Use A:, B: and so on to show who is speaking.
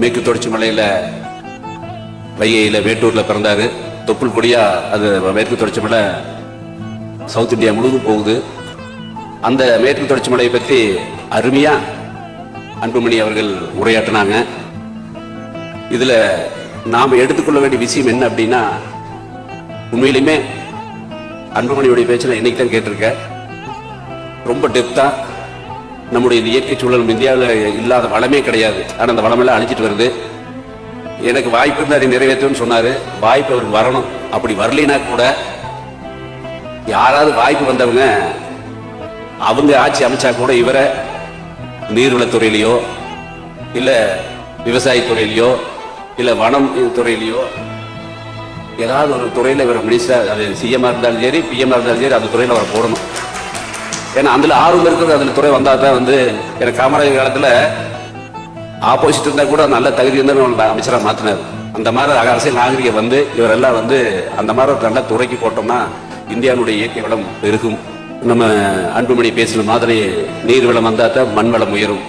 A: மேற்கு தொடர்ச்சி மலையில் வைகையில் வேட்டூரில் பிறந்தார். தொப்புள் கொடியா அது மேற்கு தொடர்ச்சி மலை சவுத் இந்தியா முழுவதும் போகுது. அந்த மேற்கு தொடர்ச்சி மலையை பற்றி அருமையா அன்புமணி அவர்கள் உரையாற்றினாங்க. இதுல நாம் எடுத்துக்கொள்ள வேண்டிய விஷயம் என்ன அப்படின்னா, உண்மையிலுமே அன்புமணியுடைய பேச்சு இன்னைக்கு தான் கேட்டிருக்கேன். ரொம்ப டெப்தா நம்முடைய இயற்கை சூழல் இந்தியாவில் இல்லாத வளமே கிடையாது. ஆனால் அந்த வளமெல்லாம் அழிச்சிட்டு வருது. எனக்கு வாய்ப்பு இருந்தால் அதை நிறைவேற்றுன்னு சொன்னாரு. வாய்ப்பு அவருக்கு வரணும். அப்படி வரலைன்னா கூட யாராவது வாய்ப்பு வந்தவங்க அவங்க ஆட்சி அமைச்சா கூட இவரை நீர்வளத்துறையிலையோ இல்ல விவசாயத்துறையிலையோ இல்ல வனம் துறையிலையோ ஏதாவது ஒரு துறையில இவர் மினிஸ்டர், அது சிஎம்ஆ இருந்தாலும் சரி பிஎம்ஆ இருந்தாலும் சரி, அந்த துறையில அவரை போடணும். ஏன்னா அதுல ஆர்வம் இருக்கிறது, அதுல துறை வந்தா தான் எனக்கு காமராஜர் காலத்துல ஆப்போசிட் இருந்தா கூட நல்ல தகுதி இருந்தா அமைச்சரா மாத்தினார். அந்த மாதிரி அரசியல் நாகரிகம் இவரெல்லாம் அந்த மாதிரி நல்ல துறைக்கு போட்டோம்னா இந்தியாவுடைய இயற்கை வளம் பெருகும். நம்ம அன்புமணி பேசின மாதிரி நீர் வளம் வந்தா தான் மண் வளம் உயரும்.